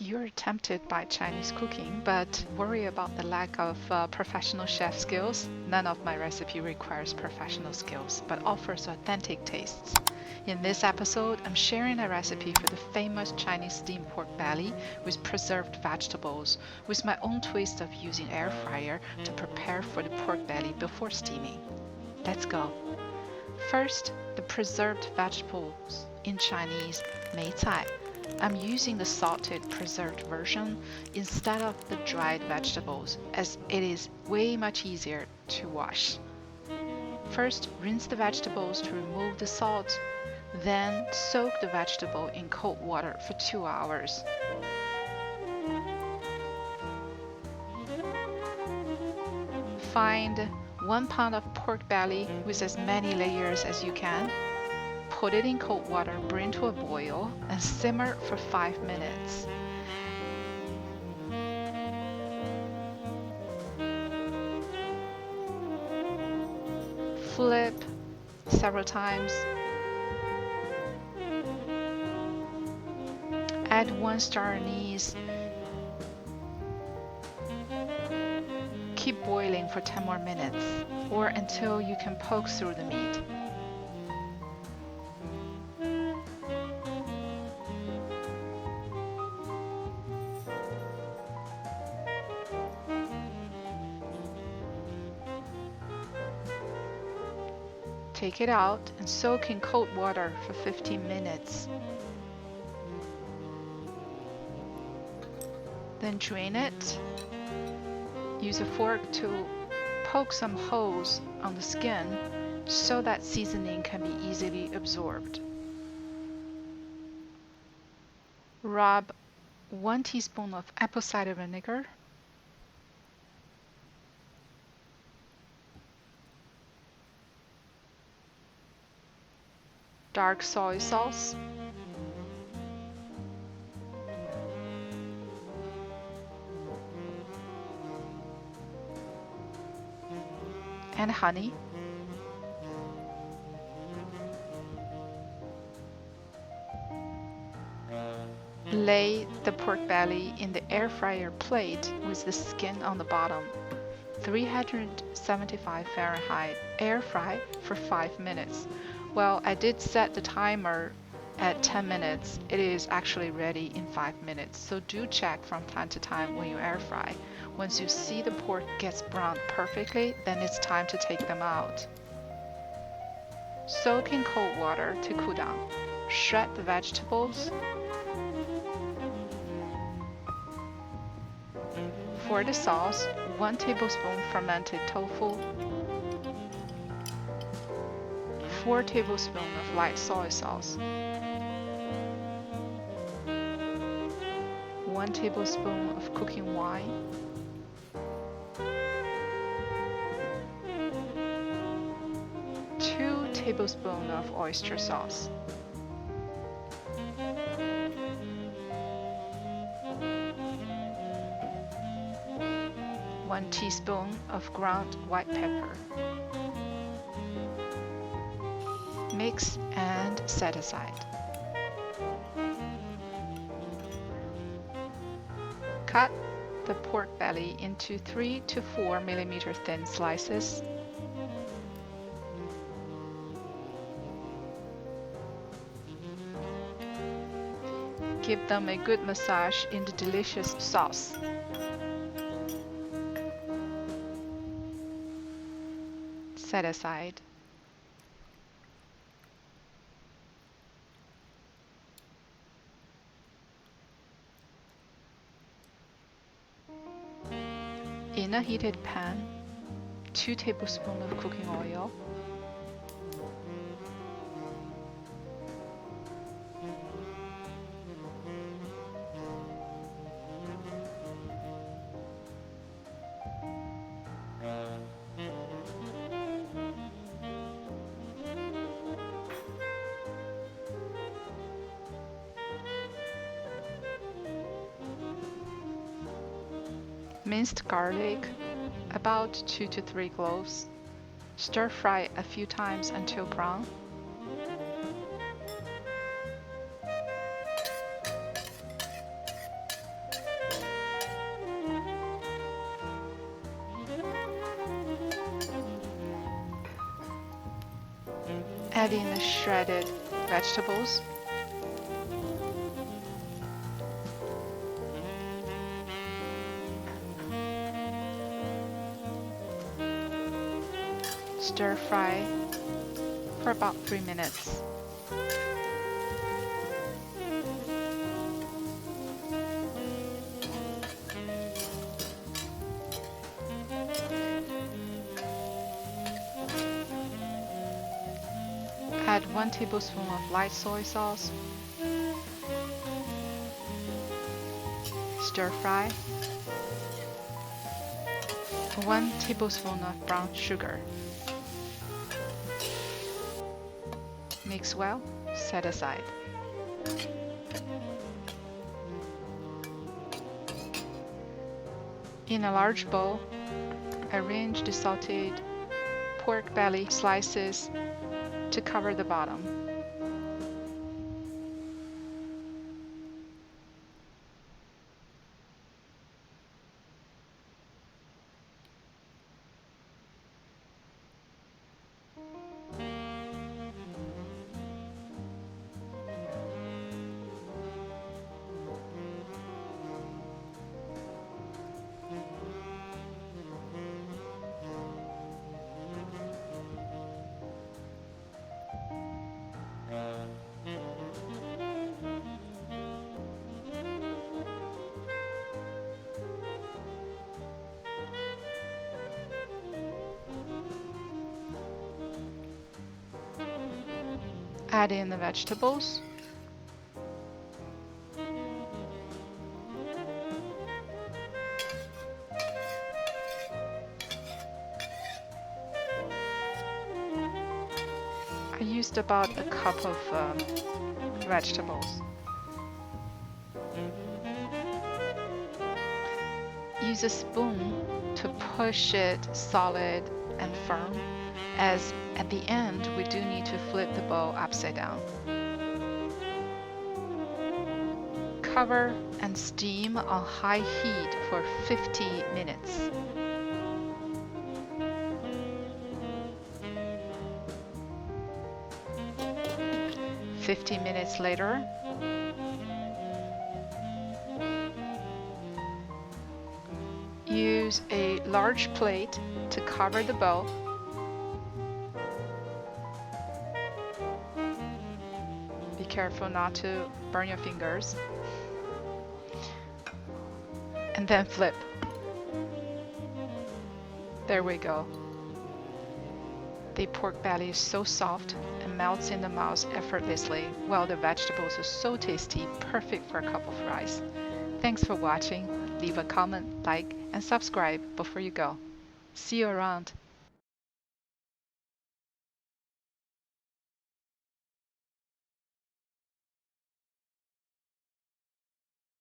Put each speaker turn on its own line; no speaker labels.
you're tempted by Chinese cooking but worry about the lack of professional chef skills, none of my recipe requires professional skills but offers authentic tastes. In this episode, I'm sharing a recipe for the famous Chinese steamed pork belly with preserved vegetables, with my own twist of using air fryer to prepare for the pork belly before steaming. Let's go. First, the preserved vegetables, in Chinese, 梅菜. I'm using the salted preserved version instead of the dried vegetables as it is way much easier to wash. First, rinse the vegetables to remove the salt. Then soak the vegetable in cold water for 2 hours. Find 1 pound of pork belly with as many layers as you can. Put it in cold water, bring to a boil, and simmer for 5 minutes. Flip several times. Add 1 star anise. Keep boiling for 10 more minutes, or until you can poke through the meat. Take it out and soak in cold water for 15 minutes. Then drain it. Use a fork to poke some holes on the skin so that seasoning can be easily absorbed. Rub 1 teaspoon of apple cider vinegar, dark soy sauce, and honey. Lay the pork belly in the air fryer plate with the skin on the bottom. 375 Fahrenheit air fry for 5 minutes. Well, I did set the timer at 10 minutes. It is actually ready in 5 minutes, so do check from time to time when you air fry. Once you see the pork gets browned perfectly, then it's time to take them out. Soak in cold water to cool down. Shred the vegetables. For the sauce, 1 tablespoon fermented tofu, 4 tablespoons of light soy sauce, 1 tablespoon of cooking wine, 2 tablespoons of oyster sauce, 1 teaspoon of ground white pepper. Mix and set aside. Cut the pork belly into 3 to 4 millimeter thin slices. Give them a good massage in the delicious sauce. Set aside. In a heated pan, 2 tablespoons of cooking oil, minced garlic, about 2 to 3 cloves. Stir fry a few times until brown. Add in the shredded vegetables. Stir fry for about 3 minutes. Add 1 tablespoon of light soy sauce. Stir fry. 1 tablespoon of brown sugar. Mix well, set aside. In a large bowl, arrange the sautéed pork belly slices to cover the bottom. Add in the vegetables. I used about a cup of vegetables. Use a spoon to push it solid and firm, as at the end we do need to flip the bowl upside down. Cover and steam on high heat for 50 minutes. Minutes later, use a large plate to cover the bowl. Be careful not to burn your fingers. And then flip. There we go. The pork belly is so soft and melts in the mouth effortlessly, while the vegetables are so tasty, perfect for a cup of rice. Thanks for watching. Leave a comment, like, and subscribe before you go. See you around.